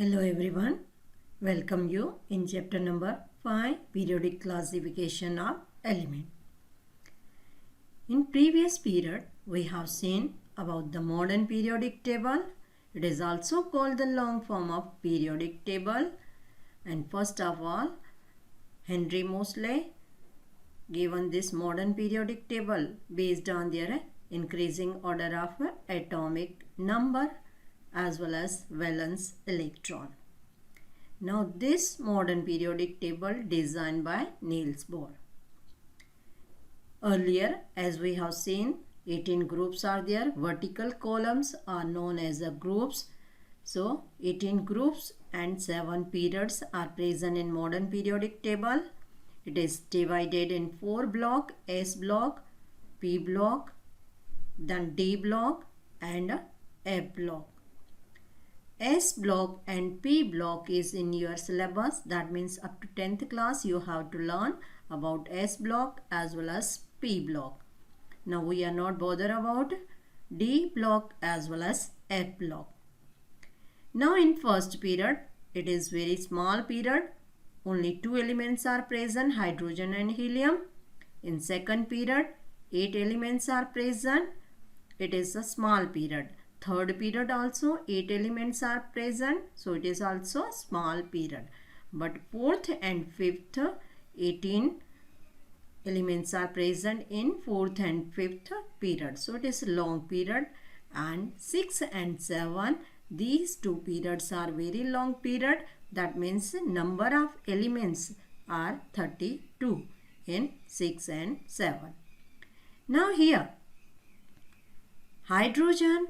Hello everyone, welcome you in chapter number 5 periodic classification of element. In previous period we have seen about the modern periodic table. It is also called the long form of periodic table, and first of all Henry Moseley given this modern periodic table based on their increasing order of atomic number as well as valence electron. Now this modern periodic table designed by Niels Bohr. Earlier, as we have seen, 18 groups are there. Vertical columns are known as the groups. So 18 groups and 7 periods are present in modern periodic table. It is divided in 4 block: S block, P block, then D block and F block. S block and P block is in your syllabus. That means up to 10th class you have to learn about S block as well as P block. Now we are not bothered about D block as well as F block. Now in first period, it is very small period. Only 2 elements are present, hydrogen and helium. In second period, 8 elements are present. It is a small period. Third period also 8 elements are present. So it is also a small period. But fourth and fifth 18 elements are present in fourth and fifth period. So it is a long period. And 6 and 7, these 2 periods are very long period. That means number of elements are 32 in 6 and 7. Now here, hydrogen,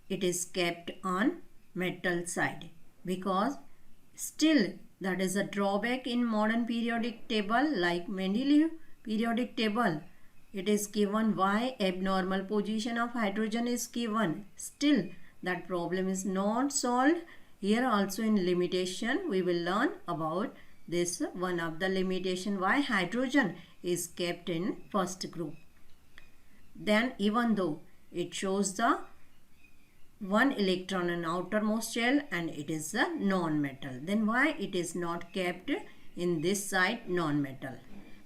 it is kept on metal side because still that is a drawback in modern periodic table. Like Mendeleev periodic table, it is given why abnormal position of hydrogen is given. Still that problem is not solved. Here also in limitation we will learn about this one of the limitation why hydrogen is kept in first group. Then even though it shows the 1 electron in outermost shell and it is a non-metal, then why it is not kept in this side non-metal?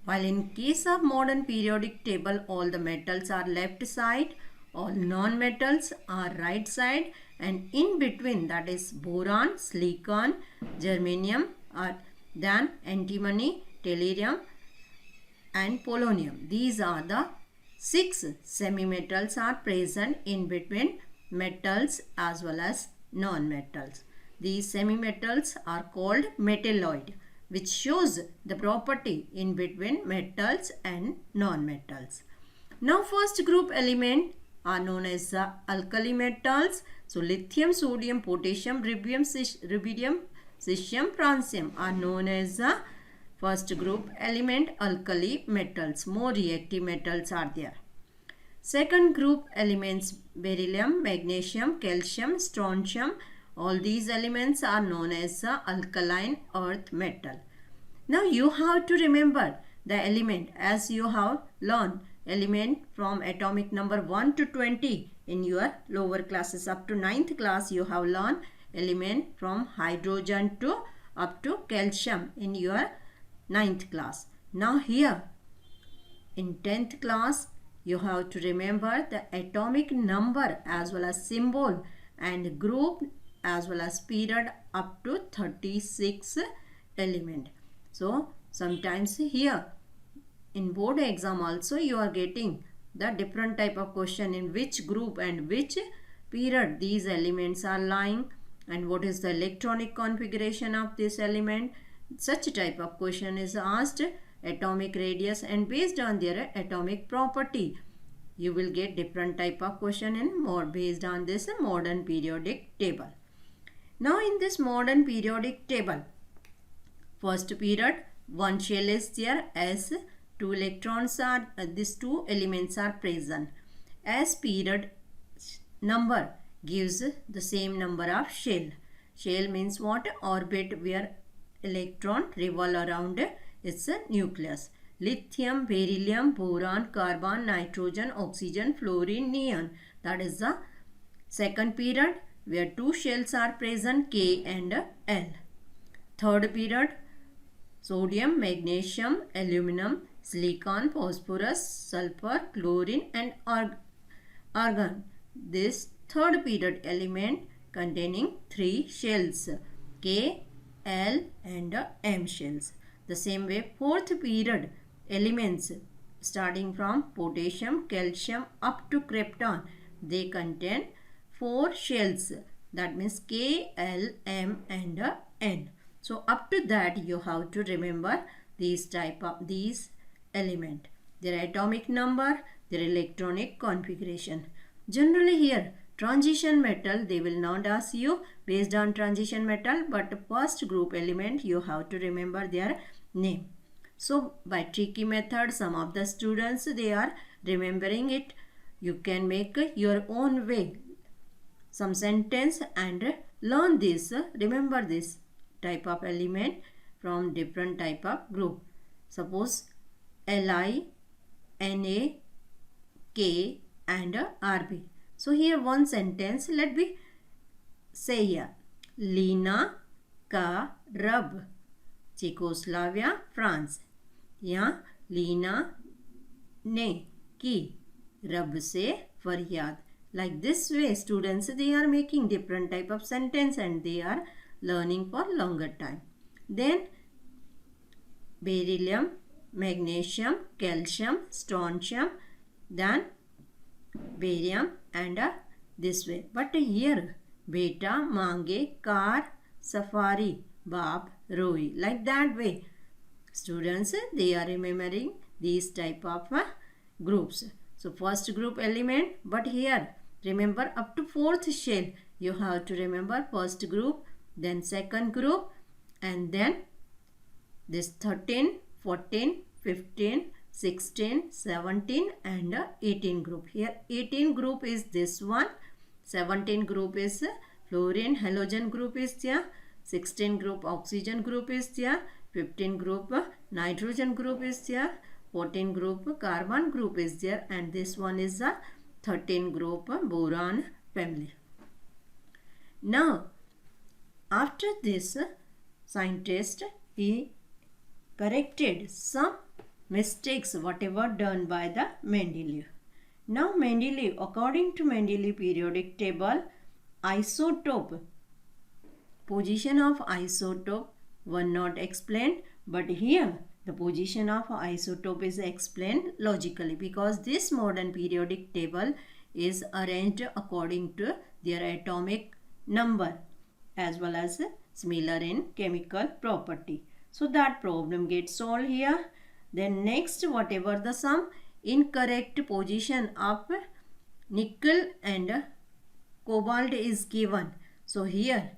While in case of modern periodic table all the metals are left side, all non-metals are right side, and in between, that is boron, silicon, germanium, then antimony, tellurium and polonium. These are the 6 semi-metals are present in between metals as well as non-metals. These semi-metals are called metalloid, which shows the property in between metals and non-metals. Now first group element are known as the alkali metals. So lithium, sodium, potassium, rubidium, cesium, francium are known as the first group element alkali metals. More reactive metals are there. Second group elements beryllium, magnesium, calcium, strontium. All these elements are known as the alkaline earth metal. Now you have to remember the element as you have learned element from atomic number 1 to 20 in your lower classes. Up to 9th class you have learned element from hydrogen to up to calcium in your 9th class. Now here in 10th class you have to remember the atomic number as well as symbol and group as well as period up to 36 element. So sometimes here in board exam also you are getting the different type of question in which group and which period these elements are lying and what is the electronic configuration of this element. Such type of question is asked, atomic radius, and based on their atomic property you will get different type of question in more based on this modern periodic table. Now in this modern periodic table, first period 1 shell is there as 2 electrons are, these 2 elements are present. As period number gives the same number of shell. Shell means what? Orbit where electron revolve around its nucleus. Lithium, beryllium, boron, carbon, nitrogen, oxygen, fluorine, neon. That is the second period. where two shells are present, K and L. Third period, sodium, magnesium, aluminum, silicon, phosphorus, sulfur, chlorine and argon. This third period element containing three shells, K, L and M shells. The same way fourth period elements starting from potassium, calcium up to krypton, they contain four shells, that means K, L, M and N. So up to that you have to remember these element, their atomic number, their electronic configuration. Generally here transition metal they will not ask you based on transition metal, but first group element you have to remember their name. So by tricky method some of the students they are remembering it. You can make your own way some sentence and learn this, remember this type of element from different type of group. Suppose Li, Na, K and Rb. So here one sentence let me say here. Lina ka rab, Czechoslovakia, France. यहाँ लीना ने की रब से फरियाद. Like this way students they are making different type of sentence and they are learning for longer time. Then beryllium, magnesium, calcium, strontium, then barium and this way. But here beta, mange, car, safari, bab, roi. Like that way students they are remembering these type of groups. So first group element, but here remember up to fourth shell you have to remember first group, then second group and then this 13, 14, 15, 16, 17 and 18 group. Here 18 group is this one, 17 group is fluorine halogen group is there, 16 group oxygen group is there, 15 group nitrogen group is there, 14 group carbon group is there and this one is the 13 group boron family. Now after this scientist he corrected some mistakes whatever done by the Mendeleev. Now Mendeleev, according to Mendeleev periodic table, isotope, position of isotope were not explained, but here the position of isotope is explained logically because this modern periodic table is arranged according to their atomic number as well as similar in chemical property. So that problem gets solved here. Then next whatever the some incorrect position of nickel and cobalt is given. So here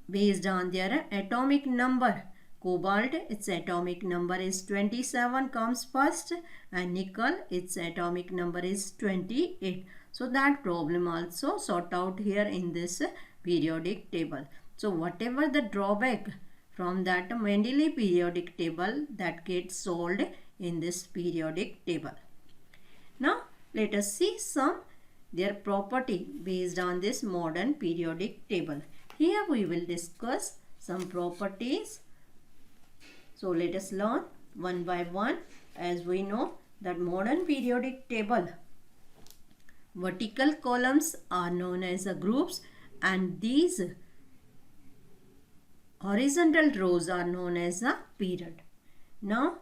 based on their atomic number, cobalt its atomic number is 27 comes first and nickel its atomic number is 28. So that problem also sort out here in this periodic table. So whatever the drawback from that Mendeleev periodic table that gets solved in this periodic table. Now let us see some their property based on this modern periodic table. Here we will discuss some properties. So let us learn one by one. As we know that modern periodic table, vertical columns are known as the groups and these horizontal rows are known as the period. Now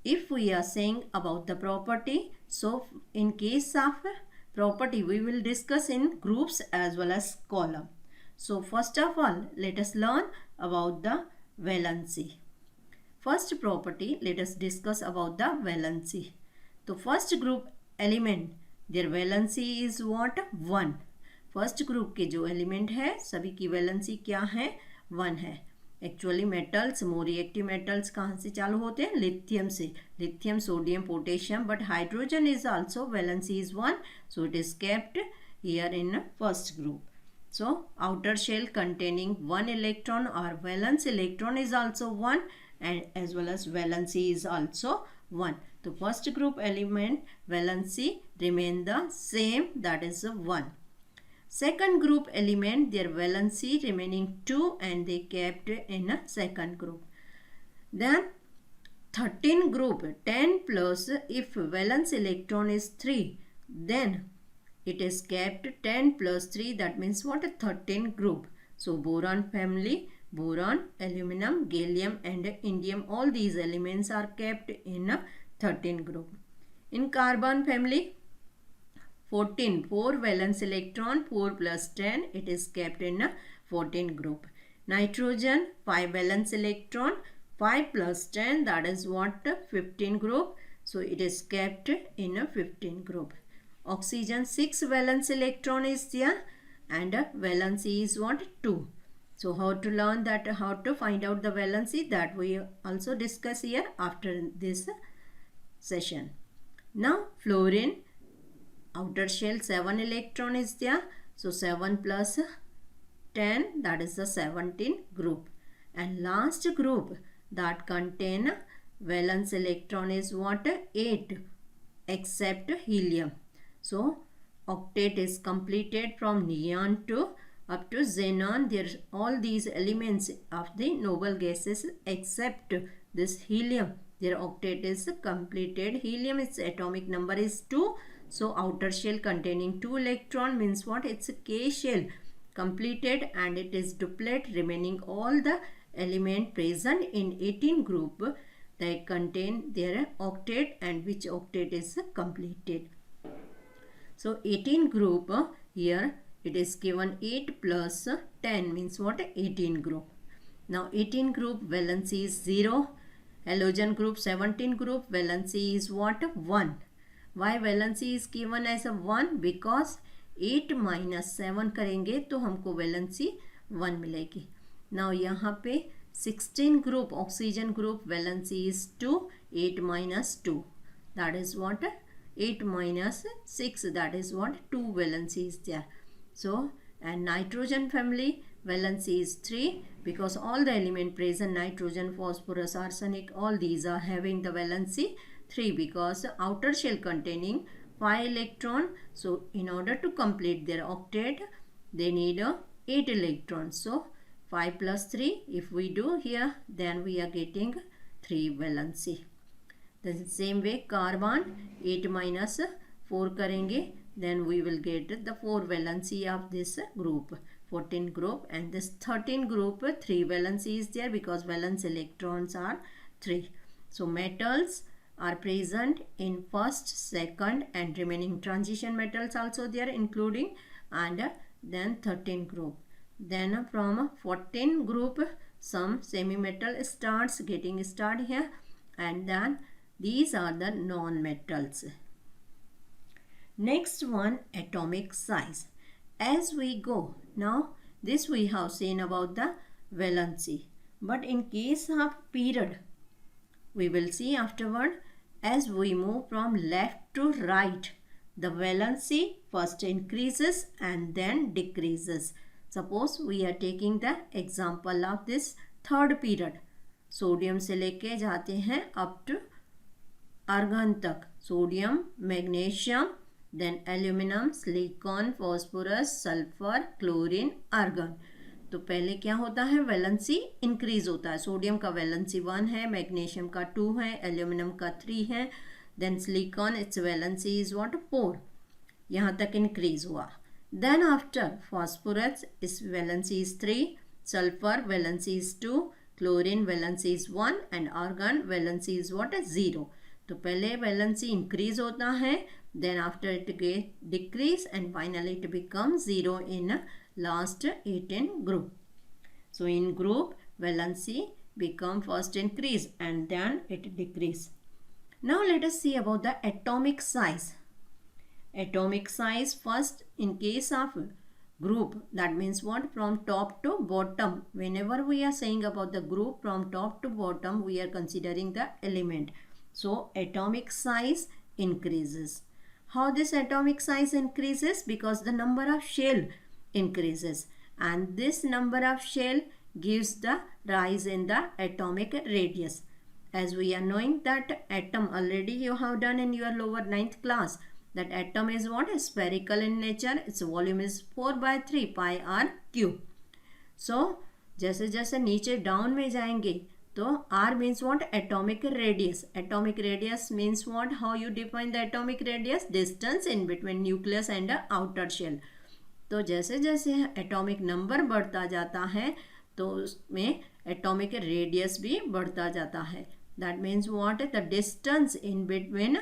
if we are saying about the property, so in case of property we will discuss in groups as well as column. So first of all let us learn about the valency. First property let us discuss about the valency. The first group element their valency is what? 1. First group के जो element है सभी की valency क्या है? 1 है. Actually metals more reactive metals कहाँ से चालू होते हैं? लिथियम से. Lithium, sodium, potassium, but hydrogen is also valency is 1, so it is kept here in first group. So outer shell containing 1 electron or valence electron is also 1 and as well as valency is also 1. The first group element valency remain the same, that is 1. Second group element, their valency remaining 2 and they kept in a second group. Then 13 group, 10 plus, if valence electron is 3, then it is kept 10 plus 3, that means what? A 13 group. So boron family, boron, aluminum, gallium and indium, all these elements are kept in a 13 group. In carbon family, 14, 4 valence electron, 4 plus 10, it is kept in a 14 group. Nitrogen, 5 valence electron, 5 plus 10, that is what? 15 group. So it is kept in a 15 group. Oxygen, 6 valence electron is there and valency is what? 2. So how to learn that, how to find out the valency, that we also discuss here after this session. Now fluorine, outer shell, 7 electron is there. So 7 plus 10, that is the 17 group. And last group that contain valence electron is what? 8 except helium. So octet is completed from neon to up to xenon. There all these elements of the noble gases except this helium, their octet is completed. Helium, its atomic number is 2. So outer shell containing 2 electron means what? It's a K shell completed and it is duplet, remaining all the element present in 18 group. They contain their octet and which octet is completed. So 18 group, here it is given 8 plus 10 means what? 18 group. Now 18 group valency is 0. Halogen group, 17 group, valency is what? 1. Why valency is given as a 1? Because 8 minus 7 करेंगे तो हमको valency 1 मिलेगी. Now यहाँ पे 16 group oxygen group valency is 2. 8 minus 2, that is what? 8 minus 6, that is what? 2 valency is there. So and nitrogen family valency is 3 because all the element present, nitrogen, phosphorus, arsenic, all these are having the valency 3 because outer shell containing 5 electron. So in order to complete their octet they need 8 electrons. So 5 plus 3 if we do here, then we are getting 3 valency. The same way carbon, 8 minus 4 करेंगे, then we will get the 4 valency of this group, 14 group, and this 13 group 3 valency is there because valence electrons are 3. So metals are present in first, second and remaining transition metals also there including, and then 13 group. Then from 14 group some semi metal starts getting started here, and then these are the non-metals. Next one, atomic size. As we go, now this we have seen about the valency, but in case of period we will see afterward. As we move from left to right, the valency first increases and then decreases. Suppose we are taking the example of this third period. Sodium से लेके जाते हैं up to argon तक. Sodium, magnesium, then aluminum, silicon, phosphorus, sulfur, chlorine, argon. तो पहले क्या होता है? वैलेंसी इंक्रीज होता है. सोडियम का वैलेंसी 1 है, मैग्नीशियम का 2 है, एल्यूमिनियम का 3 है, then silicon its valency is what? 4. यहाँ तक इंक्रीज हुआ. देन आफ्टर फॉस्फोरस इस valency is 3, sulphur valency is 2, chlorine valency is 1 and argon valency is what? 0. तो पहले वैलेंसी इंक्रीज होता है, then after it get decrease and finally it becomes 0 in last 18 group. So in group valency become first increase and then it decrease. Now let us see about the atomic size. Atomic size first in case of group, that means what? From top to bottom. Whenever we are saying about the group from top to bottom, we are considering the element. So atomic size increases. How this atomic size increases? Because the number of shell increases, and this number of shell gives the rise in the atomic radius. As we are knowing that atom already you have done in your lower 9th class, That atom is what? Spherical in nature. Its volume is 4 by 3 pi r cube. So जैसे जैसे नीचे down में जाएंगे तो R means what? Atomic radius. Atomic radius means what? How you define the atomic radius? Distance in between nucleus and the outer shell. तो जैसे जैसे atomic number बढ़ता जाता है तो उसमें एटॉमिक रेडियस भी बढ़ता जाता है. That means what? The distance in between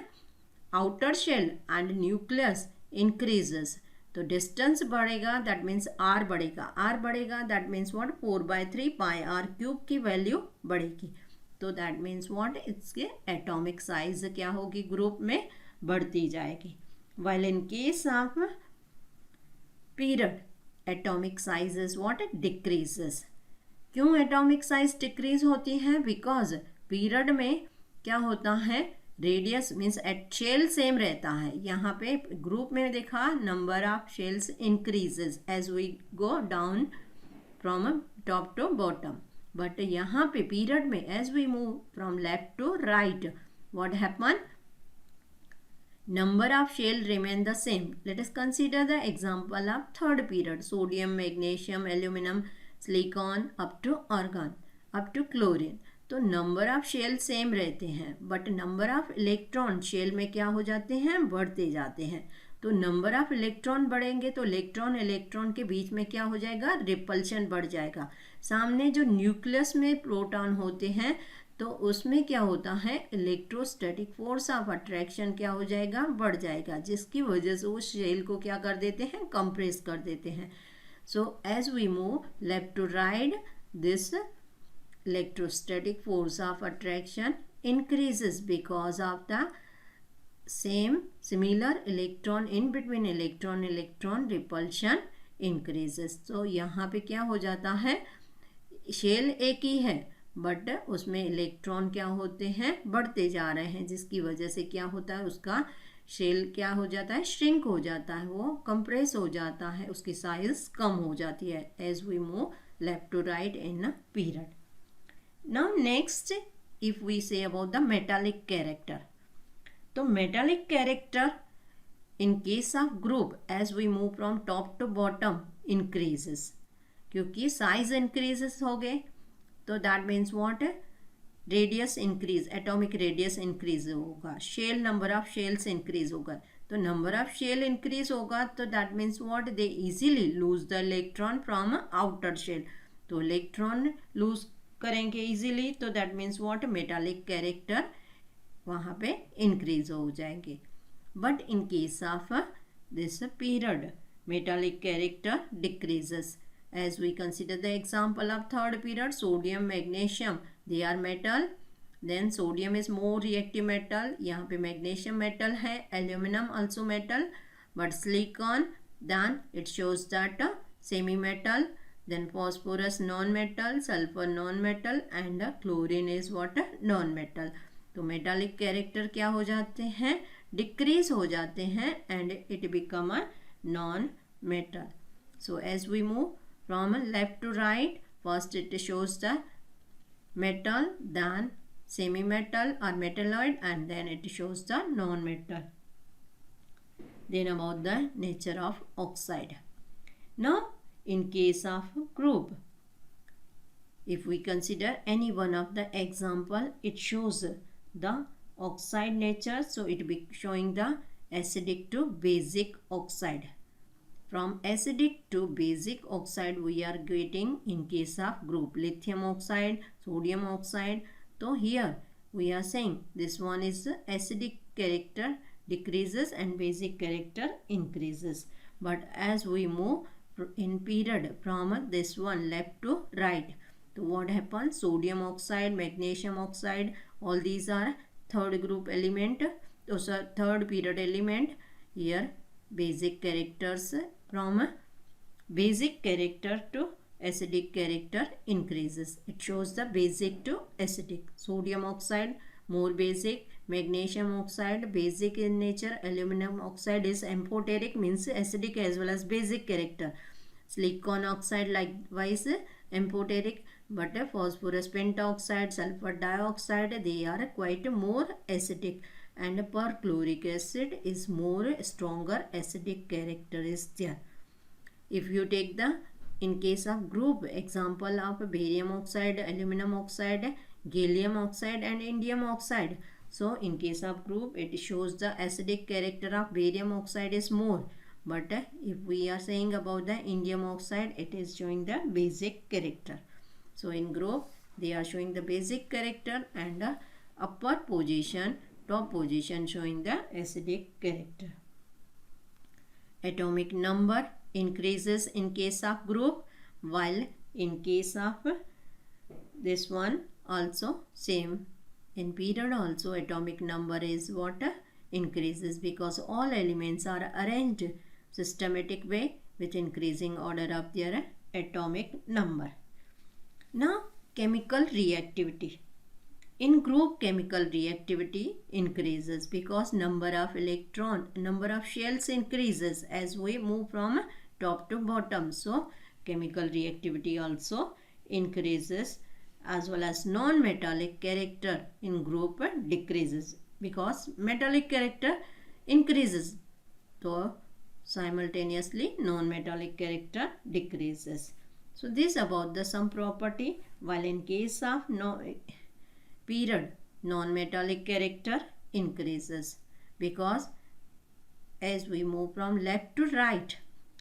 outer shell and nucleus increases. तो डिस्टेंस बढ़ेगा दैट मीन्स आर बढ़ेगा. आर बढ़ेगा that means what? 4 by 3 pi r cube की वैल्यू बढ़ेगी. तो दैट मीन्स व्हाट? इसके एटॉमिक साइज क्या होगी? ग्रुप में बढ़ती जाएगी. While in case of period atomic size is what? Decreases. क्यों एटॉमिक साइज डिक्रीज होती है? बिकॉज पीरियड में क्या होता है? Radius means at shell same रहता है. यहाँ पे ग्रुप में देखा number of shells increases as we go down from top to bottom. But यहाँ पे पीरियड में as we move from left to right what happen? Number of shell remain the same. Let us consider the example of third period. Sodium, magnesium, aluminum, silicon up to argon, up to chlorine. तो number of shell same रहते हैं but number of electron shell में क्या हो जाते हैं? बढ़ते जाते हैं. तो नंबर ऑफ इलेक्ट्रॉन बढ़ेंगे तो इलेक्ट्रॉन इलेक्ट्रॉन के बीच में क्या हो जाएगा? रिपल्शन बढ़ जाएगा. सामने जो न्यूक्लियस में प्रोटॉन होते हैं तो उसमें क्या होता है? इलेक्ट्रोस्टैटिक फोर्स ऑफ अट्रैक्शन क्या हो जाएगा? बढ़ जाएगा, जिसकी वजह से उस शेल को क्या कर देते हैं? कंप्रेस कर देते हैं. So as we move left to right this electrostatic force of attraction increases because of the similar electron in between electron repulsion increases. तो यहाँ पे क्या हो जाता है? शेल एक ही है बट उसमें इलेक्ट्रॉन क्या होते हैं? बढ़ते जा रहे हैं, जिसकी वजह से क्या होता है? उसका शेल क्या हो जाता है? श्रिंक हो जाता है, वो कंप्रेस हो जाता है, उसकी साइज कम हो जाती है as we move left to right in a period. Now next if we say about the metallic character. तो metallic character in case of group as we move from top to bottom increases. क्योंकि size increases हो गए तो that means what? Radius increase, atomic radius increase होगा, shell number of shells increase होगा. तो number of shell increase होगा तो that means what? They easily lose the electron from outer shell. तो electron lose करेंगे इजीली तो that means what? Metallic character वहाँ पे इंक्रीज हो जाएंगे. But in case of this period metallic character decreases. As we consider the example of third period. Sodium, magnesium, they are metal. Then sodium is more reactive metal. यहाँ पे magnesium metal है, aluminium also metal. But silicon then it shows that semi metal. Then phosphorus non-metal, sulfur non-metal and chlorine is what? Non-metal. तो metallic character क्या हो जाते हैं? Decrease हो जाते हैं and it become a non-metal. So as we move from left to right, first it shows the metal, then semi-metal or metalloid and then it shows the non-metal. Then about the nature of oxide. Now in case of group, if we consider any one of the example, it shows the oxide nature. So it be showing the acidic to basic oxide. From acidic to basic oxide we are getting in case of group lithium oxide, sodium oxide. So here we are saying this one is acidic character decreases and basic character increases. But as we move in period from this one left to right, so what happens? Sodium oxide, magnesium oxide, all these are third group element, those are third period element. Here basic characters from basic character to acidic character increases. It shows the basic to acidic. Sodium oxide more basic, magnesium oxide basic in nature, aluminum oxide is amphoteric means acidic as well as basic character. Silicon oxide likewise amphoteric, but phosphorus pentoxide, sulfur dioxide, they are quite more acidic. and perchloric acid is more stronger acidic character is there. If you take the in case of group example of barium oxide, aluminum oxide, gallium oxide and indium oxide. So in case of group it shows the acidic character of barium oxide is more, but if we are saying about the indium oxide it is showing the basic character. So in group they are showing the basic character and upper position, top position showing the acidic character. Atomic number increases in case of group, while in case of this one also same. In period also atomic number is what increases, because all elements are arranged systematic way with increasing order of their atomic number. Now chemical reactivity. In group chemical reactivity increases because number of shells increases as we move from top to bottom. So chemical reactivity also increases, as well as non-metallic character in group decreases because metallic character increases. So simultaneously non-metallic character decreases. So this about the some property, while in case of period non-metallic character increases because as we move from left to right,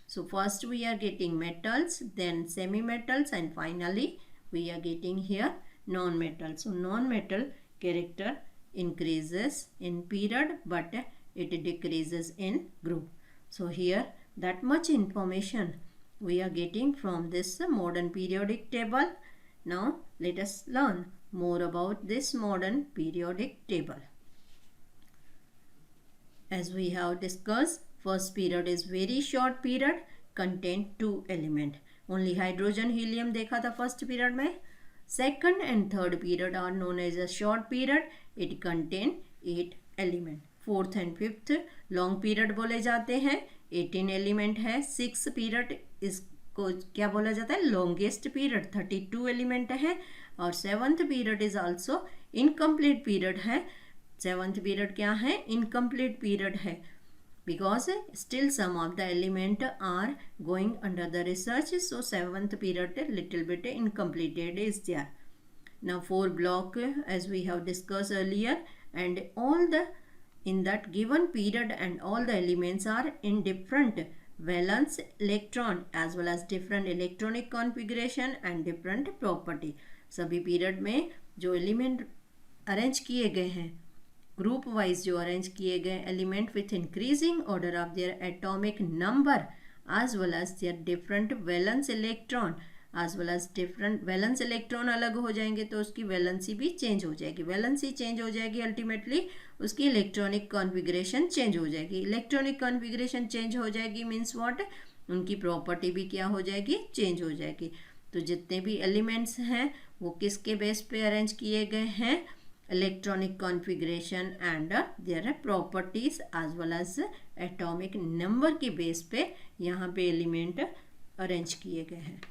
so first we are getting metals, then semi-metals, and finally we are getting here non-metal. So non-metal character increases in period but it decreases in group. So here that much information we are getting from this modern periodic table. Now let us learn more about this modern periodic table. As we have discussed, first period is very short period, contain 2 element. Only hydrogen helium देखा था first period में. Second and third period are known as a short period. It contain 8 element. Fourth and fifth long period बोले जाते हैं. 18 element है. Sixth period इसको क्या बोला जाता है? Longest period. 32 element है. और seventh period is also incomplete period है. सेवन्थ पीरियड क्या है? इनकम्प्लीट पीरियड है because still some of the element are going under the research. So seventh period little bit incompleted is there. Now 4 block as we have discussed earlier, and all the in that given period and all the elements are in different valence electron as well as different electronic configuration and different property. सभी period में जो element arrange किए गए हैं group wise, जो arrange किए गए element with increasing order of their atomic number as well as their different valence electron as well as different valence electron अलग हो जाएंगे तो उसकी वैलेंसी भी चेंज हो जाएगी. वैलेंसी चेंज हो जाएगी, अल्टीमेटली उसकी इलेक्ट्रॉनिक कॉन्फ़िगरेशन चेंज हो जाएगी. इलेक्ट्रॉनिक कॉन्फ़िगरेशन चेंज हो जाएगी मीन्स व्हाट? उनकी प्रॉपर्टी भी क्या हो जाएगी? चेंज हो जाएगी. तो जितने भी एलिमेंट्स हैं वो किसके बेस पे अरेंज किए गए हैं? Electronic configuration and their properties as well as atomic number के बेस पे यहाँ पे एलिमेंट अरेंज किए गए हैं.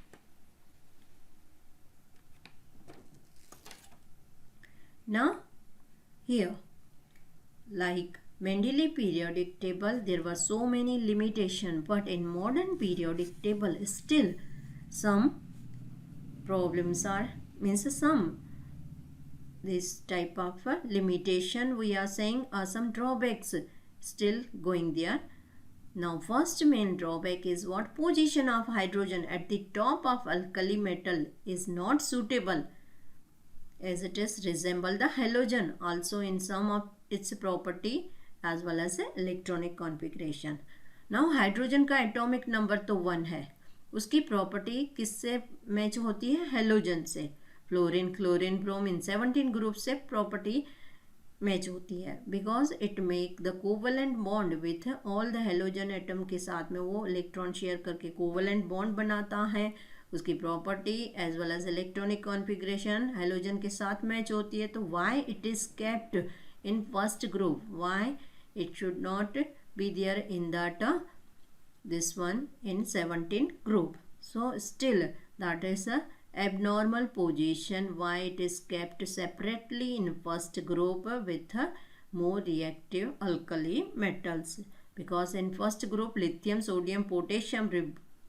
Now here like Mendeleev periodic table there were so many limitations, but in modern periodic table still some problems are some this type of limitation we are saying are some drawbacks still going there. Now first main drawback is what? Position of hydrogen at the top of alkali metal is not suitable as it is resemble the halogen also in some of its property as well as electronic configuration. Now hydrogen का atomic number तो 1 है, उसकी property किससे match होती है? Halogen से. Fluorine, chlorine, bromine 17 group से property match होती है because it make the covalent bond with all the halogen atom के साथ में वो इलेक्ट्रॉन शेयर करके कोवलेंट बॉन्ड बनाता है. उसकी property as well as electronic configuration halogen के साथ मैच होती है. तो why it is kept in first group? Why it should not be there in that this one in 17 group? So still that is a abnormal position. Why it is kept separately in first group with more reactive alkali metals, because in first group lithium, sodium, potassium,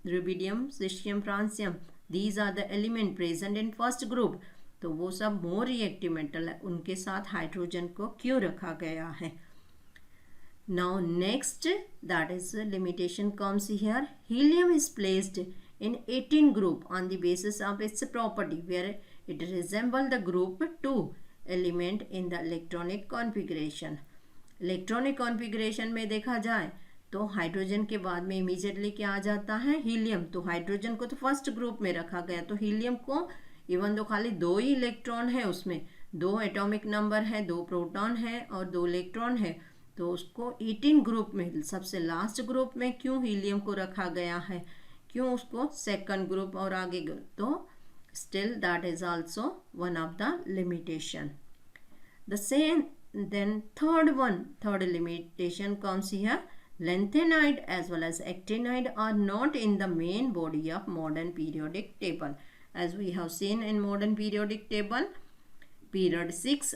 rubidium, cesium, francium, these are the element present in first group. तो वो सब more reactive metal है, उनके साथ hydrogen को क्यों रखा गया है. Now next, that is limitation comes here. Helium is placed in 18 group on the basis of its property, where it resembles the group 2 element in the electronic configuration. Electronic configuration में देखा जाए तो hydrogen के बाद में immediately क्या आ जाता है, हीलियम. तो हाइड्रोजन को तो फर्स्ट ग्रुप में रखा गया, तो हीलियम को इवन दो खाली 2 ही इलेक्ट्रॉन है, उसमें 2 एटॉमिक नंबर है, 2 प्रोटॉन है और 2 इलेक्ट्रॉन है, तो उसको 18 ग्रुप में सबसे लास्ट ग्रुप में क्यों हीलियम को रखा गया है, क्यों उसको सेकंड ग्रुप और आगे. तो still that is also one of the limitation. The same then third limitation comes here. Lanthanide as well as actinide are not in the main body of modern periodic table. As we have seen in modern periodic table, period 6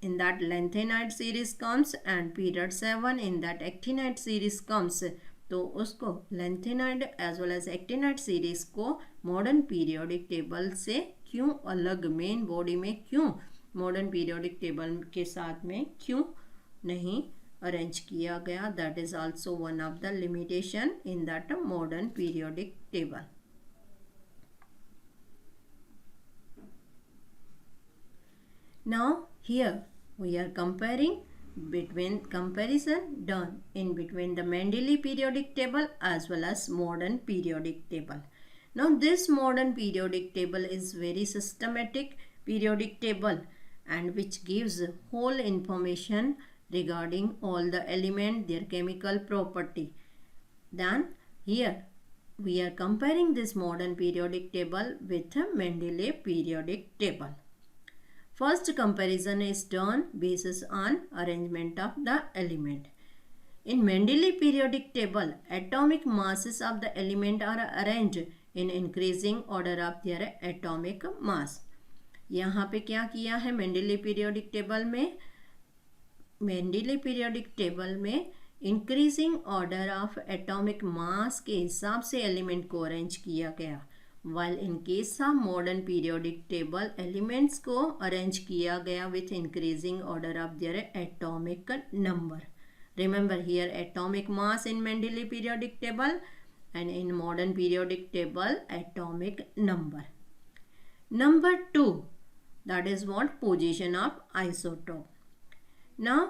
in that lanthanide series comes and period 7 in that actinide series comes. तो उसको lanthanide as well as actinide series को modern periodic table से क्यों अलग main body में क्यों modern periodic table के साथ में क्यों नहीं अरेंज किया गया. That is also one of the limitation in that modern periodic table. Now here we are comparing between comparison done in between the Mendeleev periodic table as well as modern periodic table. Now this modern periodic table is very systematic periodic table and which gives whole information regarding all the element, their chemical property. Then here we are comparing this modern periodic table with a Mendeleev periodic table. First comparison is done basis on arrangement of the element. In Mendeleev periodic table, atomic masses of the element are arranged in increasing order of their atomic mass. यहाँ पे क्या किया है Mendeleev periodic table में increasing order of atomic mass के हिसाब से element को अरेंज किया गया. While in case of modern periodic table elements को अरेंज किया गया with increasing order of their atomic number. Remember here atomic mass in Mendeleev periodic table and in modern periodic table atomic number. Number 2, that is what position of isotope. Now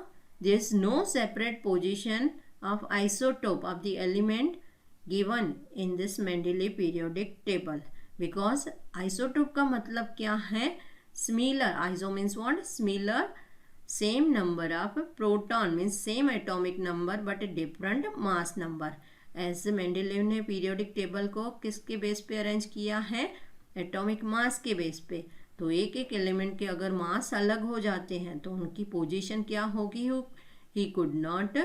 there is no separate position of isotope of the element given in this Mendeleev periodic table, because isotope का मतलब क्या है, similar. Iso means what? Similar, same number of proton means same atomic number but a different mass number. ऐसे Mendeleev ने periodic table को किसके base पे arrange किया है, एटॉमिक मास के बेस पे. तो एक एक एलिमेंट के अगर मास अलग हो जाते हैं तो उनकी पोजीशन क्या होगी, he could not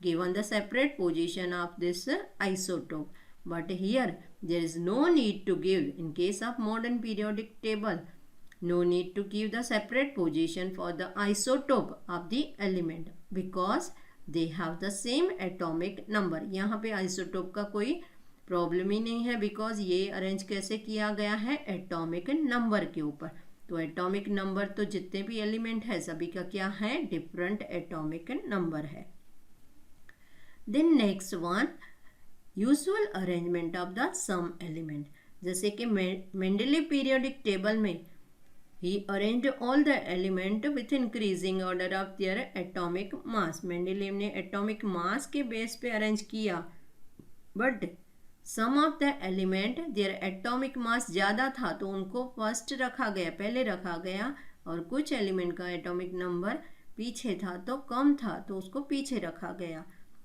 given the separate position of this isotope. But here there is no need to give in case of modern periodic table, no need to give the separate position for the isotope of the element because they have the same atomic number. यहाँ पे isotope का कोई problem ही नहीं है because ये arrange कैसे किया गया है, एटॉमिक नंबर के ऊपर. तो एटॉमिक नंबर तो जितने भी एलिमेंट है सभी का क्या है, डिफरेंट एटॉमिक नंबर है. Then next one, usual arrangement of the some element. जैसे कि मेंडेलीव पीरियोडिक टेबल में ही arranged all the element with increasing order of their atomic mass. Mendeleev ने एटॉमिक मास के बेस पे अरेंज किया, but some of the element their atomic mass ज़्यादा था तो उनको फर्स्ट रखा गया, पहले रखा गया, और कुछ एलिमेंट का एटॉमिक नंबर पीछे था तो कम था तो उसको पीछे रखा गया.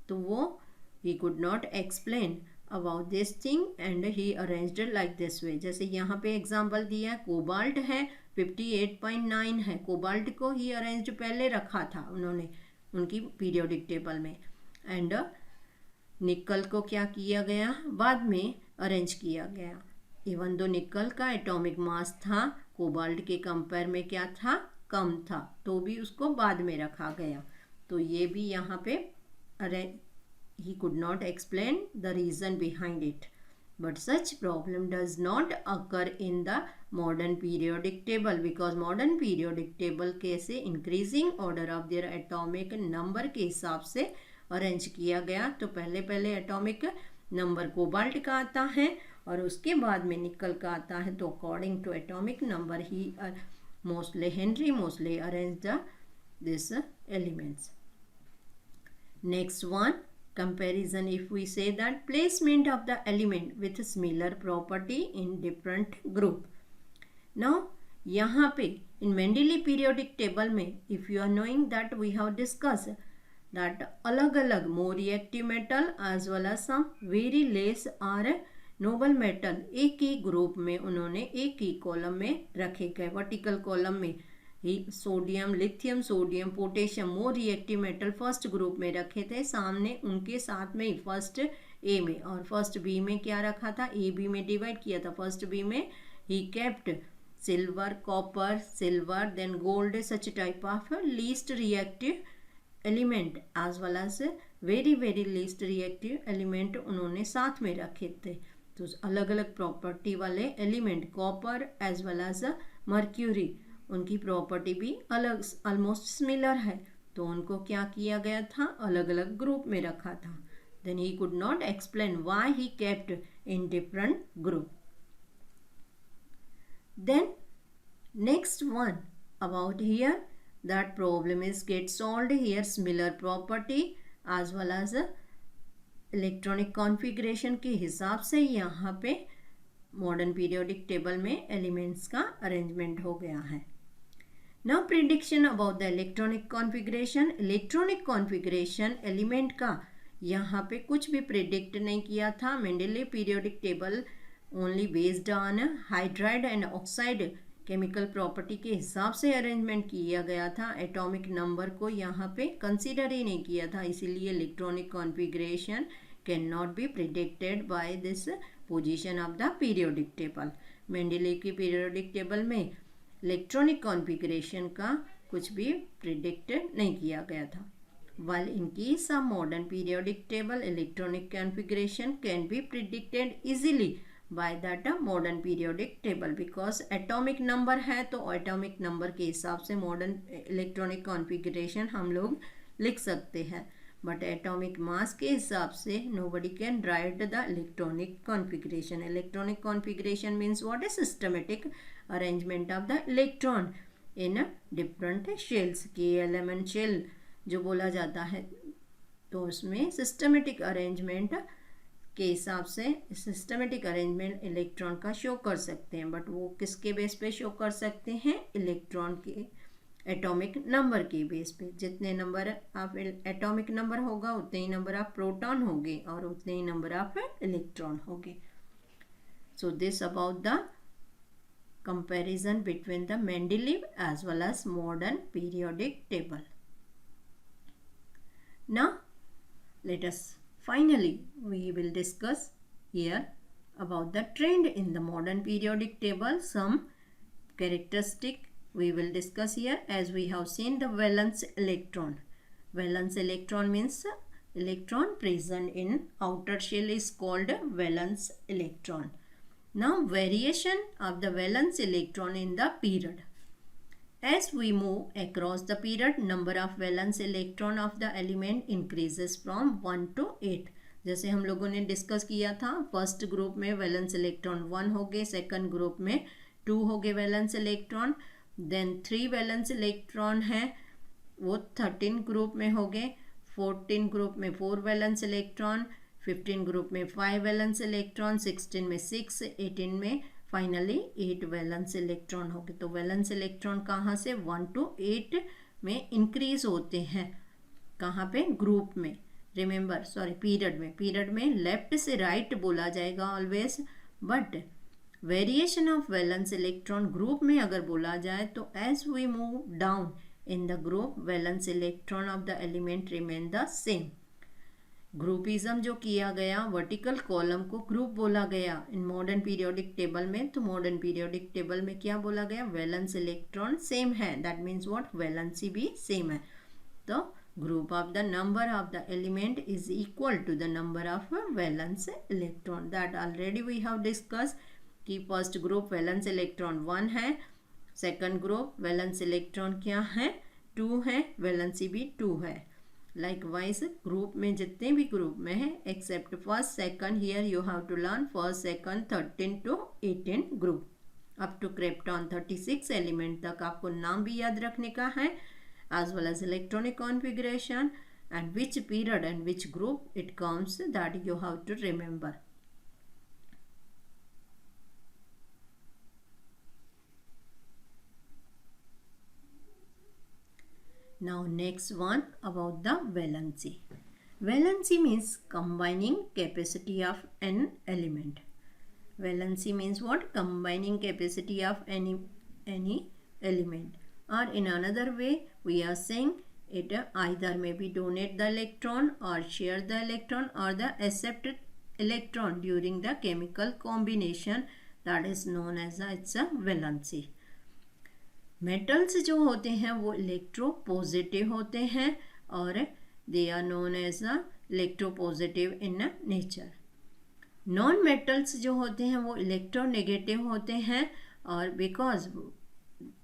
तो वो ही could not explain about this thing and he arranged like this way. जैसे यहाँ पे एग्जांपल दिया है, कोबाल्ट है 58.9 है, कोबाल्ट को ही अरेंज्ड पहले रखा था उन्होंने उनकी पीरियोडिक टेबल में, एंड निकल को क्या किया गया, बाद में अरेंज किया गया. इवन दो निकल का एटॉमिक मास था कोबाल्ट के कंपेयर में क्या था, कम था, तो भी उसको बाद में रखा गया. तो ये भी यहाँ पे he could not explain the reason behind it. But such problem does not occur in the modern periodic table because modern periodic table कैसे increasing order of their atomic number के हिसाब से अरेंज किया गया। तो पहले पहले एटॉमिक नंबर कोबाल्ट का आता है और उसके बाद में निकल का आता है। तो अकॉर्डिंग टू एटॉमिक नंबर ही Henry Moseley arranged this elements. Next one, comparison. If we say that placement of the element with similar property in different group. Now यहाँ पे in Mendeleev periodic table में if you are knowing that we have discussed that अलग अलग more reactive metal as well as some very less are Nobel metal एक ही group में उन्होंने एक ही column में रखे गए। वर्टिकल कॉलम में ही sodium, lithium, sodium, potassium more reactive metal first group में रखे थे, सामने उनके साथ में ही फर्स्ट ए में और फर्स्ट बी में क्या रखा था, ए बी में डिवाइड किया था। फर्स्ट बी में ही kept silver, copper, silver, then gold, such type of least reactive element as well as very very least reactive element उन्होंने साथ में रखे थे। तो अलग अलग प्रॉपर्टी वाले element copper as well as mercury, उनकी प्रॉपर्टी भी अलग ऑलमोस्ट सिमिलर है, तो उनको क्या किया गया था, अलग अलग ग्रुप में रखा था। Then he could not explain why he kept in different group. Then next one about here that problem is get solved here similar property as well as electronic configuration के हिसाब से यहाँ पे मॉडर्न पीरियोडिक टेबल में elements का arrangement हो गया है। Now prediction about the electronic configuration. Electronic configuration element का यहाँ पे कुछ भी प्रिडिक्ट नहीं किया था। Mendeleev periodic table only based on hydride and oxide chemical property के हिसाब से अरेंजमेंट किया गया था। एटॉमिक नंबर को यहाँ पे कंसीडर ही नहीं किया था, इसीलिए electronic configuration can not be predicted by this position of the periodic table. Mendeleev की पीरियोडिक टेबल में इलेक्ट्रॉनिक कॉन्फ़िगरेशन का कुछ भी प्रिडिक्ट नहीं किया गया था। While in case of modern periodic table, electronic configuration can be predicted easily by that modern periodic table because atomic number है, तो atomic number के हिसाब से modern electronic configuration हम लोग लिख सकते हैं, but atomic mass के हिसाब से nobody can write the electronic configuration. Electronic configuration means what is systematic arrangement of the electron in different shells. K element shell जो बोला जाता है, तो उसमें सिस्टमेटिक अरेंजमेंट के हिसाब से सिस्टमेटिक अरेंजमेंट इलेक्ट्रॉन का शो कर सकते हैं, बट वो किसके बेस पे शो कर सकते हैं, इलेक्ट्रॉन के एटॉमिक नंबर के बेस पे। जितने नंबर ऑफ एटॉमिक नंबर होगा उतने ही नंबर ऑफ प्रोटॉन होंगे और उतने ही नंबर ऑफ इलेक्ट्रॉन होंगे। So this about the comparison between the Mendeleev as well as modern periodic table. Now let us finally we will discuss here about the trend in the modern periodic table. Some characteristic we will discuss here, as we have seen the valence electron. Valence electron means electron present in outer shell is called valence electron. Now variation of the valence electron in the period. As we move across the period, number of valence electron of the element increases from 1 to 8. जैसे हम लोगों ने discuss किया था, first group में valence electron 1 हो गए, second group में 2 हो गए valence electron, then 3 valence electron है वो 13 ग्रुप में हो गए, 14 ग्रुप में 4 वैलेंस इलेक्ट्रॉन, 15 ग्रुप में 5 वैलेंस इलेक्ट्रॉन, 16 में 6, 18 में फाइनली 8 वैलेंस इलेक्ट्रॉन हो गए। तो वैलेंस इलेक्ट्रॉन कहाँ से 1 to 8 में इंक्रीज होते हैं, कहाँ पे, ग्रुप में, रिमेंबर सॉरी पीरियड में लेफ्ट से राइट बोला जाएगा always, but variation of valence electron group में अगर बोला जाए तो as we move down in the group valence electron of the element remain the same. Groupism जो किया गया, वर्टिकल कॉलम को ग्रुप बोला गया इन मॉडर्न पीरियोडिक टेबल में, तो मॉडर्न पीरियोडिक टेबल में क्या बोला गया, वैलेंस इलेक्ट्रॉन सेम है, दैट मीन्स व्हाट, वैलेंसी भी सेम है। तो group of the number of the element is equal to the number of valence electron. That already we have discussed कि first group valence electron 1 है, second group valence electron क्या है 2 है, valency भी 2 है. लाइकवाइज ग्रुप में जितने भी ग्रुप में है except first second, here you have to learn first second 13 to 18 group up to krypton 36 element तक आपको नाम भी याद रखने का है, as well as electronic configuration and which period and which group it comes, that you have to remember. Now next one about the valency. Valency means combining capacity of an element. Valency means what? Combining capacity of any element. Or in another way we are saying it either may be donate the electron or share the electron or the accept electron during the chemical combination, that is known as it's a valency. Metals जो होते हैं वो electropositive होते हैं और they are known as a electropositive in nature. Non metals जो होते हैं वो इलेक्ट्रोनेगेटिव होते हैं और because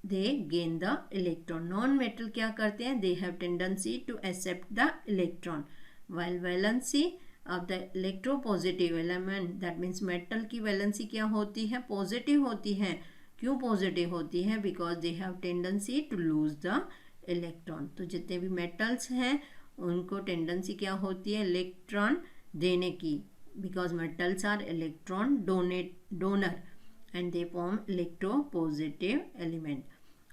they gain the electron. Non metal क्या करते हैं? They have tendency to accept the electron, while valency of the electropositive element, that means metal की वैलेंसी क्या होती है? पॉजिटिव होती है. क्यों पॉजिटिव होती है? Because they have tendency to lose the electron. तो जितने भी मेटल्स हैं उनको टेंडेंसी क्या होती है? इलेक्ट्रॉन देने की, because metals are electron donor and they form electropositive element.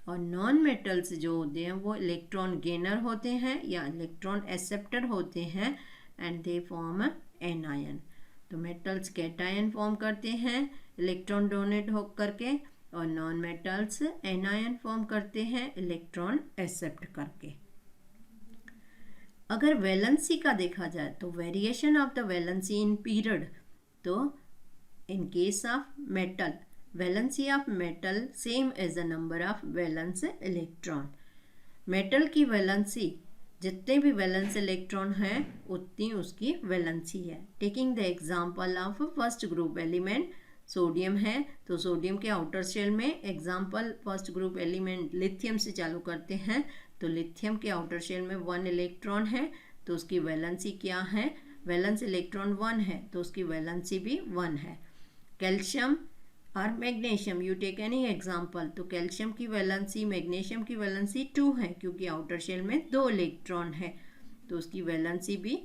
और नॉन मेटल्स जो होते हैं वो इलेक्ट्रॉन गेनर होते हैं या इलेक्ट्रॉन एक्सेप्टर होते हैं एंड दे फॉर्म एनायन. तो मेटल्स कैटायन फॉर्म करते हैं इलेक्ट्रॉन डोनेट हो करके और नॉन मेटल्स एनायन फॉर्म करते हैं इलेक्ट्रॉन एक्सेप्ट करके. अगर वैलेंसी का देखा जाए तो variation of the valency in period, तो in case of metal, valency of metal same as the number of valence electron. Metal की वैलेंसी जितने भी वैलेंस इलेक्ट्रॉन हैं उतनी उसकी वैलेंसी है. Taking the example of first group element sodium है, तो सोडियम के आउटर शेल में example first group element lithium से चालू करते हैं, तो लिथियम के आउटर शेल में 1 इलेक्ट्रॉन है तो उसकी वैलेंसी क्या है? वैलेंस इलेक्ट्रॉन 1 है तो उसकी वैलेंसी भी 1 है. कैल्शियम और magnesium, you take any example, तो कैल्शियम की वैलेंसी मैग्नीशियम की वैलेंसी 2 है क्योंकि आउटर शेल में 2 इलेक्ट्रॉन है तो उसकी वैलेंसी भी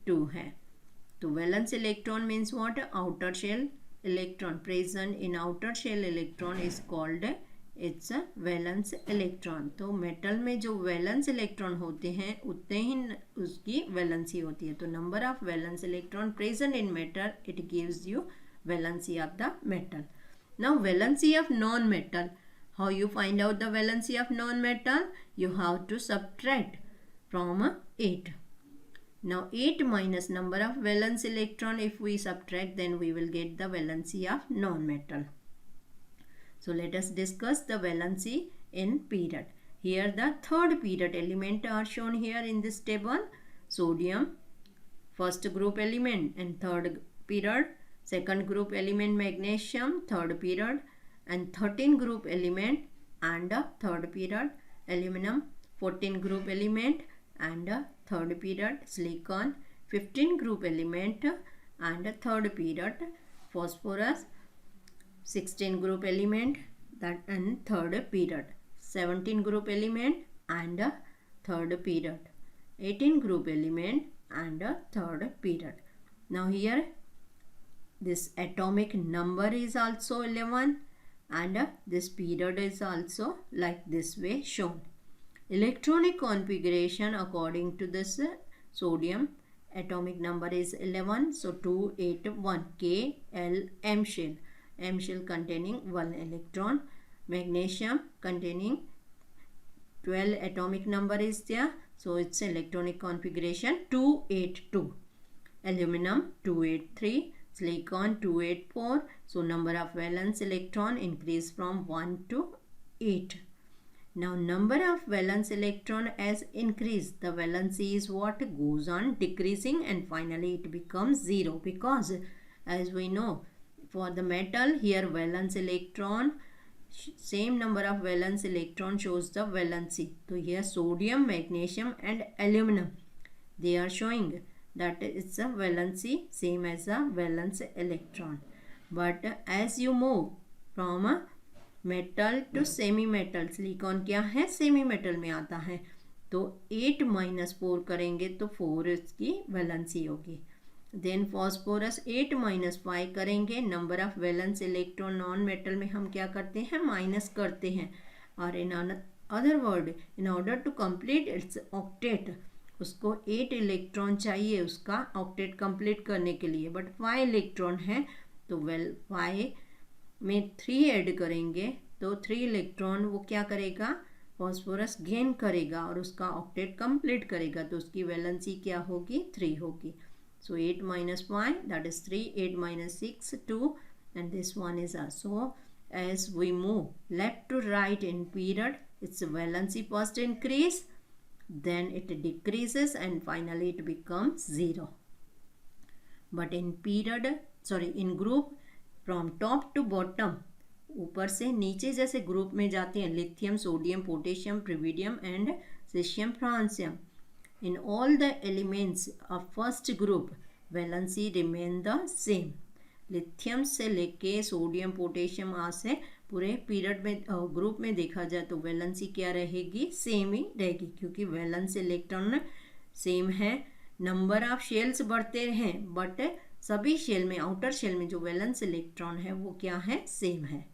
2 है. तो valence electron means what? Outer shell electron. Present in outer shell electron is called its a valence electron. तो मेटल में जो वैलेंस इलेक्ट्रॉन होते हैं उतने ही उसकी वैलेंसी होती है. तो number of valence electron present in metal it gives you valency of the metal. Now valency of non-metal. How you find out the valency of non-metal? You have to subtract from 8. Now 8 minus number of valence electron, if we subtract then we will get the valency of non-metal. So let us discuss the valency in period. Here the third period element are shown here in this table. Sodium, first group element, and third period. Second group element magnesium, third period, and 13 group element and third period. Aluminum, 14 group element and third period. Silicon, 15 group element and third period. Phosphorus, 16 group element that and third period. 17 group element and third period. 18 group element and third period. Now here this atomic number is also 11 and this period is also like this way shown. Electronic configuration according to this sodium atomic number is 11, so 281 K L M shell. M shell containing 1 electron. Magnesium containing 12 atomic number is there, so its electronic configuration 282. Aluminum 283. Silicon 284, so number of valence electron increase from 1 to 8. Now number of valence electron has increased. The valency is what goes on decreasing and finally it becomes 0, because as we know for the metal here valence electron, same number of valence electron shows the valency. So here sodium, magnesium and aluminum, they are showing that it's a valency same as a valence electron. But as you move from a metal to semi metal, silicon क्या है semi metal में आता है, तो 8 - 4 करेंगे तो 4 इसकी valency होगी. देन फॉस्फोरस 8 - 5 करेंगे, number of valence electron non metal में हम क्या करते हैं माइनस करते हैं. और in other word in order to complete its octet, उसको 8 इलेक्ट्रॉन चाहिए उसका ऑक्टेट कंप्लीट करने के लिए, बट 5 इलेक्ट्रॉन है तो 5 में 3 ऐड करेंगे तो 3 इलेक्ट्रॉन वो क्या करेगा फॉस्फोरस गेन करेगा और उसका ऑक्टेट कंप्लीट करेगा, तो उसकी वैलेंसी क्या होगी 3 होगी. सो 8 - 5 that is 3, 8 - 6 2 and this one is so as we move left to right in period its valency first increase, then it decreases and finally it becomes 0. But in in group from top to bottom, ऊपर से नीचे जैसे group में जाते हैं lithium, sodium, potassium, rubidium and caesium, francium. In all the elements of first group valency remain the same. Lithium से लेके sodium, potassium से पूरे पीरियड में ग्रुप में देखा जाए तो वैलेंसी क्या रहेगी सेम ही रहेगी, क्योंकि वैलेंस इलेक्ट्रॉन सेम है. नंबर ऑफ शेल्स बढ़ते हैं बट सभी शेल में आउटर शेल में जो वैलेंस इलेक्ट्रॉन है वो क्या है सेम है.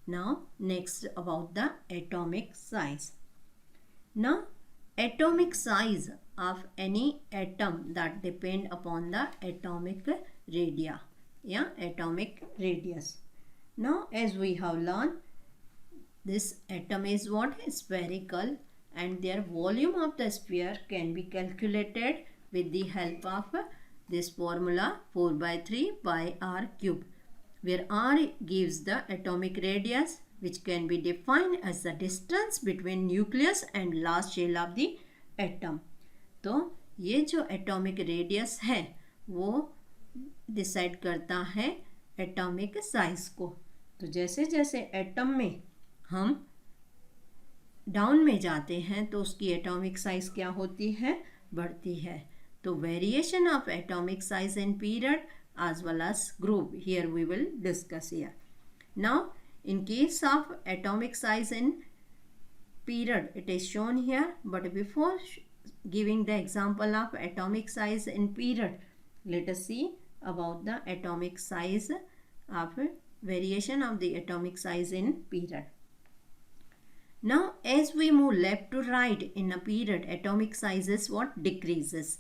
Now next about the atomic size. Now atomic size of any atom that depend upon the atomic radii या atomic radius. Now as we have learn this atom is what spherical and their volume of the sphere can be calculated with the help of this formula 4/3 pi r cube, where r gives the atomic radius which can be defined as the distance between nucleus and last shell of the atom. तो ये जो atomic radius है वो decide करता है atomic size को. तो जैसे जैसे एटम में हम डाउन में जाते हैं तो उसकी एटॉमिक साइज क्या होती है बढ़ती है. तो variation of atomic size in period as well as group here we will discuss here. Now in case of atomic size in period it is shown here, but before giving the example of atomic size in period let us see about the atomic size of variation of the atomic size in period. Now as we move left to right in a period atomic sizes what decreases.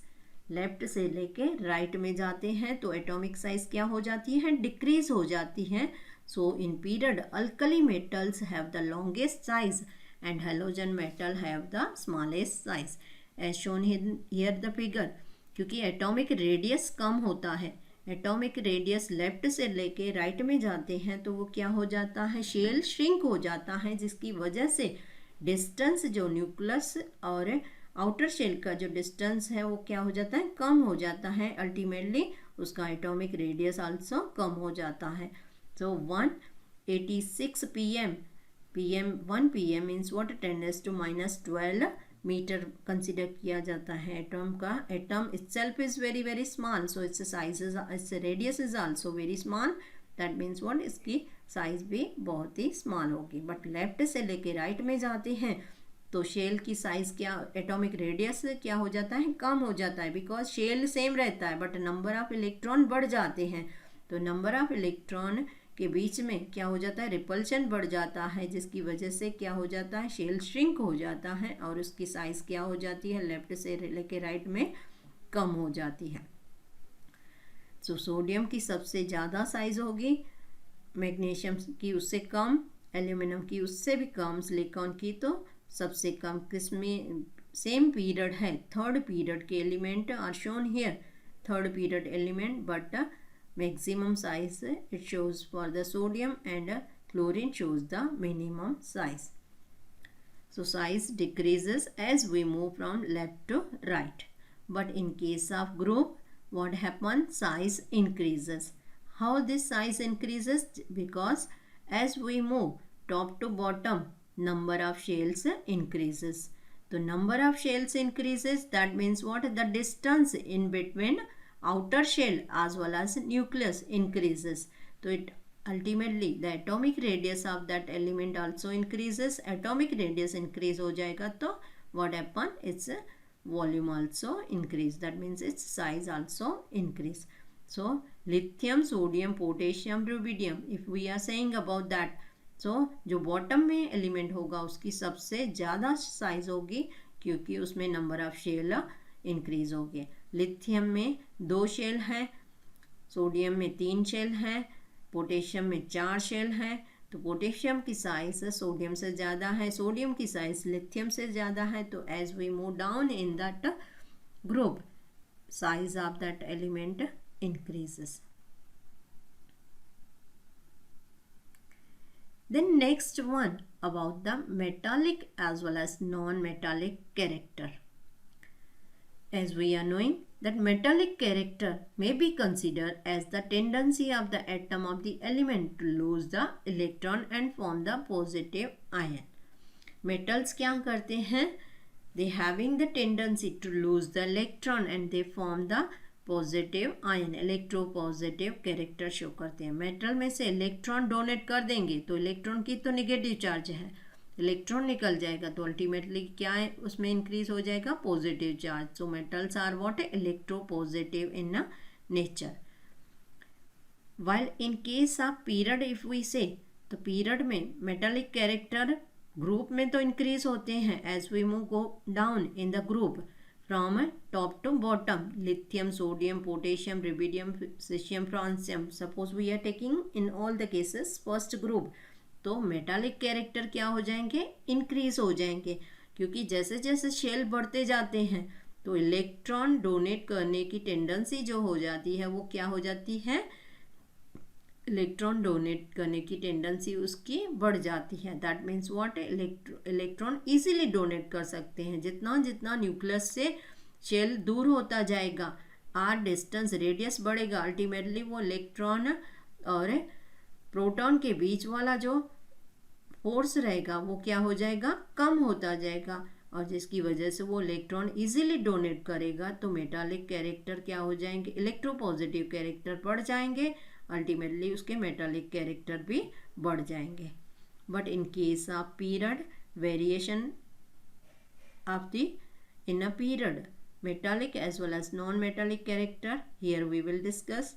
Left से लेके right में जाते हैं तो atomic size क्या हो जाती है डिक्रीज हो जाती है. So in period alkali metals have the longest size and halogen metal have the smallest size as shown here the figure. क्योंकि एटॉमिक रेडियस कम होता है, एटॉमिक रेडियस लेफ्ट से लेके राइट में जाते हैं तो वो क्या हो जाता है शेल श्रिंक हो जाता है, जिसकी वजह से डिस्टेंस जो न्यूक्लियस और आउटर शेल का जो डिस्टेंस है वो क्या हो जाता है कम हो जाता है. अल्टीमेटली उसका एटॉमिक रेडियस आल्सो कम हो जाता है. So 186 pm 1 pm means what 10⁻⁻12 metre consider किया जाता है एटम का. Atom itself is very very small, so its size its radius is also very small. That means what इसकी size भी बहुत ही स्मॉल होगी. बट लेफ्ट से लेके राइट में जाते हैं तो शेल की साइज क्या एटॉमिक रेडियस क्या हो जाता है कम हो जाता है, बिकॉज शेल सेम रहता है बट नंबर ऑफ इलेक्ट्रॉन बढ़ जाते हैं. तो नंबर ऑफ इलेक्ट्रॉन के बीच में क्या हो जाता है रिपल्शन बढ़ जाता है, जिसकी वजह से क्या हो जाता है शेल श्रिंक हो जाता है और उसकी साइज क्या हो जाती है लेफ्ट से लेके राइट में कम हो जाती है. सो सोडियम की सबसे ज़्यादा साइज होगी, मैग्नीशियम की उससे कम, एल्यूमिनियम की उससे भी कम, सिलिकॉन की तो सबसे कम. किसमें सेम पीरियड है थर्ड पीरियड के element are shown here, third period element, but maximum size it shows for the sodium and Chlorine shows the minimum size. So size decreases as we move from left to right. But in case of group, what happens? Size increases. How this size increases? Because as we move top to bottom, number of shells increases. The number of shells increases. That means what? The distance in between outer shell as well as nucleus increases. So it ultimately the atomic radius of that element also increases. Atomic radius increase हो जाएगा तो what happen? Its volume also increase. That means its size also increase. So lithium, sodium, potassium, rubidium. If we are saying about that, so जो bottom में element होगा उसकी सबसे ज़्यादा size होगी क्योंकि उसमें नंबर ऑफ शेल इंक्रीज हो गए. लिथियम में 2 शेल हैं, सोडियम में 3 शेल हैं, पोटेशियम में 4 शेल हैं. तो पोटेशियम की साइज सोडियम से ज़्यादा है, सोडियम की साइज लिथियम से ज़्यादा है. तो as we move down in that group, size of that element increases. Then next one about the metallic as well as non-metallic character. As we are knowing that metallic character may be considered as the tendency of the atom of the element to lose the electron and form the positive ion. Metals क्या करते हैं? They having the tendency to lose the electron and they form the positive ion, electropositive character show करते हैं. Metal में से electron donate कर देंगे तो इलेक्ट्रॉन की तो नेगेटिव चार्ज है, इलेक्ट्रॉन निकल जाएगा तो अल्टीमेटली क्या है उसमें इंक्रीज हो जाएगा? Positive charge. So metals are what? Electropositive in nature. While in case of period if we say, तो पीरियड में मेटालिक कैरेक्टर ग्रुप में तो इंक्रीज होते हैं as we move go down in the group from top to bottom. Lithium, sodium, potassium, rubidium, cesium, francium. Suppose we are taking in all the cases first group, तो metallic character क्या हो जाएंगे? Increase हो जाएंगे क्योंकि जैसे जैसे shell बढ़ते जाते हैं तो इलेक्ट्रॉन डोनेट करने की टेंडेंसी जो हो जाती है वो क्या हो जाती है? इलेक्ट्रॉन डोनेट करने की टेंडेंसी उसकी बढ़ जाती है. That means what? Electron easily donate कर सकते हैं. जितना जितना न्यूक्लियस से शेल दूर होता जाएगा, आर डिस्टेंस रेडियस बढ़ेगा, अल्टीमेटली वो इलेक्ट्रॉन और प्रोटॉन के बीच वाला जो फोर्स रहेगा वो क्या हो जाएगा? कम होता जाएगा और जिसकी वजह से वो इलेक्ट्रॉन इजीली डोनेट करेगा. तो मेटालिक कैरेक्टर क्या हो जाएंगे? इलेक्ट्रोपॉजिटिव कैरेक्टर बढ़ जाएंगे, अल्टीमेटली उसके मेटालिक कैरेक्टर भी बढ़ जाएंगे. But in case of period, variation of the in a period, metallic as well as non-metallic character, here we will discuss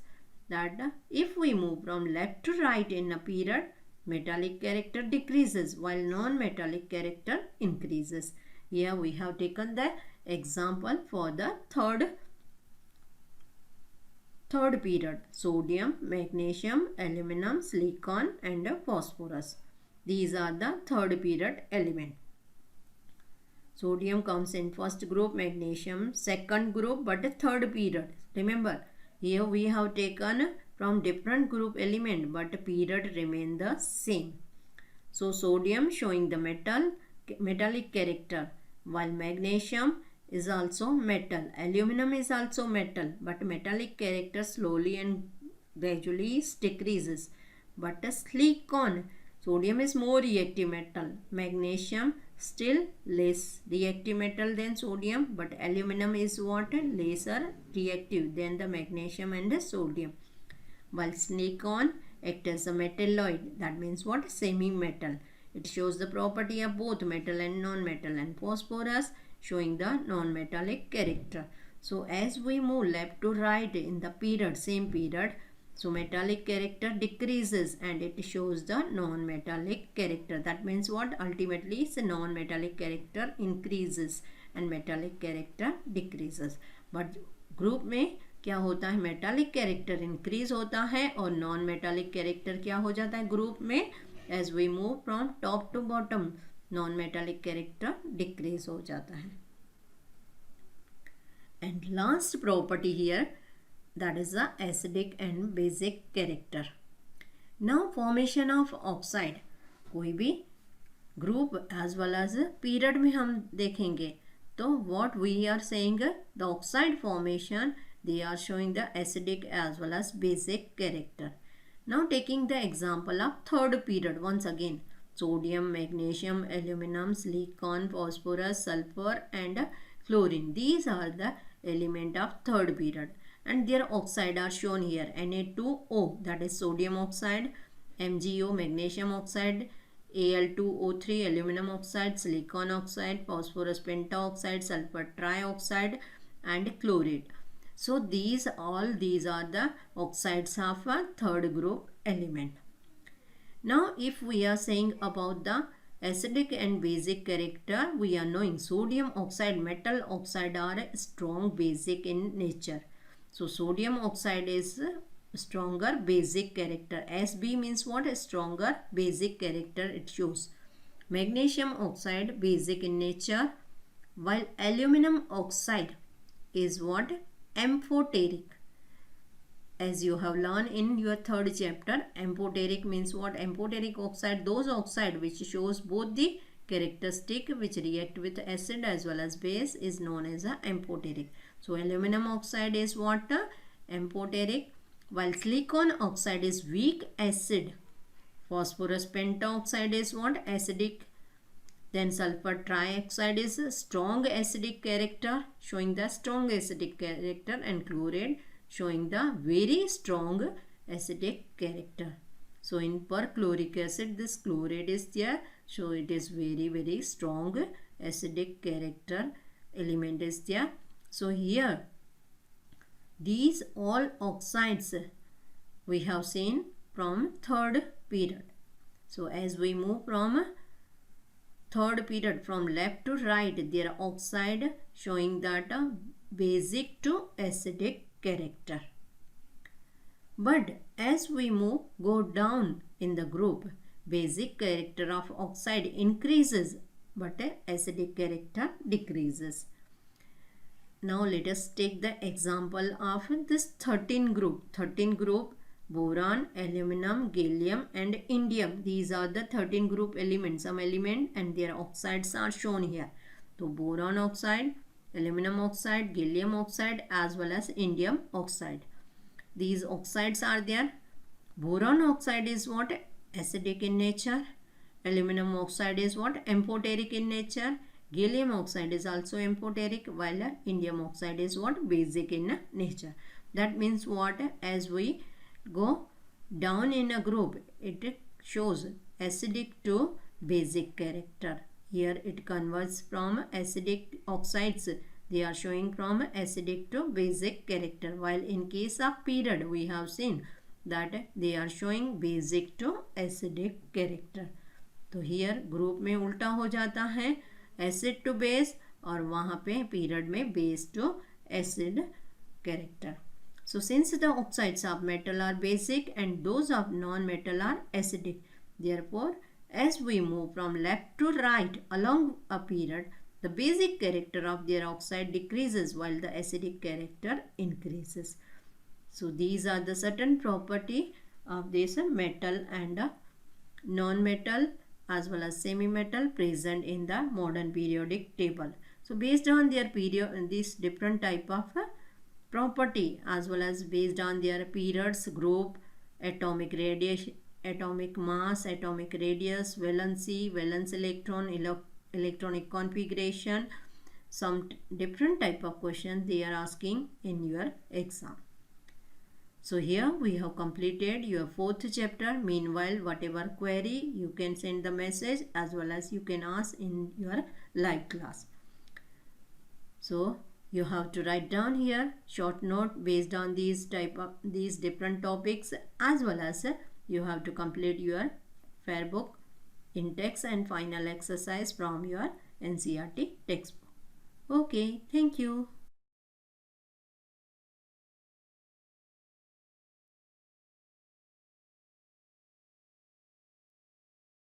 that if we move from left to right in a period, metallic character decreases while non-metallic character increases. Here we have taken the example for the third period: sodium, magnesium, aluminum, silicon and phosphorus. These are the third period element. Sodium comes in first group, magnesium second group, but third period. Remember, here we have taken from different group element but period remain the same. So sodium showing the metallic character, while magnesium is also metal, aluminum is also metal, but metallic character slowly and gradually decreases. But silicon, sodium is more reactive metal, magnesium still less reactive metal than sodium, but aluminum is what? Lesser reactive than the magnesium and the sodium. While silicon acts as a metalloid, that means what? Semi-metal. It shows the property of both metal and non-metal, and phosphorus showing the non-metallic character. So as we move left to right in the period, same period, so metallic character decreases and it shows the non-metallic character. That means what? Ultimately it's a non-metallic character increases and metallic character decreases. But group में क्या होता है? Metallic character increase होता है और non metallic character क्या हो जाता है ग्रुप में? As we move from top to bottom, non metallic character decrease हो जाता है. And last property here, that is the acidic and basic character. Now formation of oxide, कोई भी group as well as period में हम देखेंगे. तो what we are saying, the oxide formation, they are showing the acidic as well as basic character. Now taking the example of third period once again, sodium, magnesium, aluminum, silicon, phosphorus, sulfur and chlorine. These are the element of third period and their oxide are shown here. Na2O, that is sodium oxide, MgO, magnesium oxide, Al2O3, aluminum oxide, silicon oxide, phosphorus pentaoxide, sulfur trioxide and chloride. So these are the oxides of a third group element. Now if we are saying about the acidic and basic character, we are knowing sodium oxide, metal oxide are strong basic in nature. So sodium oxide is stronger basic character. Sb means what? A stronger basic character it shows. Magnesium oxide basic in nature, while aluminum oxide is what? Amphoteric. As you have learned in your third chapter, amphoteric means what? Amphoteric oxide, those oxide which shows both the characteristic which react with acid as well as base is known as a amphoteric. So aluminum oxide is what? Amphoteric, while silicon oxide is weak acid. Phosphorus pentaoxide is what? Acidic. Then sulfur trioxide is a strong acidic character, showing the strong acidic character, and chloride showing the very strong acidic character. So in perchloric acid, this chloride is there, so it is very strong acidic character element is there. So here these all oxides we have seen from third period. So as we move from third period from left to right, there are oxide showing that basic to acidic character. But as we go down in the group, basic character of oxide increases but acidic character decreases. Now let us take the example of this 13 group. 13 group: boron, aluminum, gallium and indium. These are the 13 group elements. Some element and their oxides are shown here. So boron oxide, aluminum oxide, gallium oxide as well as indium oxide. These oxides are there. Boron oxide is what? Acidic in nature. Aluminum oxide is what? Amphoteric in nature. Gallium oxide is also amphoteric, while indium oxide is what? Basic in nature. That means what? As we go down in a group, it shows acidic to basic character. Here it converts from acidic oxides. They are showing from acidic to basic character. While in case of period, we have seen that they are showing basic to acidic character. तो here group में उल्टा हो जाता है, acid to base, और वहाँ पे period में base to acid character. So since the oxides of metal are basic and those of non-metal are acidic, therefore as we move from left to right along a period, the basic character of their oxide decreases while the acidic character increases. So these are the certain property of this metal and non-metal as well as semi-metal present in the modern periodic table. So based on their period, this different type of property as well as based on their periods, group, atomic radiation, atomic mass, atomic radius, valency, valence electron, electronic configuration, some different type of questions they are asking in your exam. So here we have completed your fourth chapter. Meanwhile, whatever query, you can send the message as well as you can ask in your live class. So you have to write down here short note based on these different topics, as well as you have to complete your fair book in-text and final exercise from your NCERT textbook. Okay, thank you.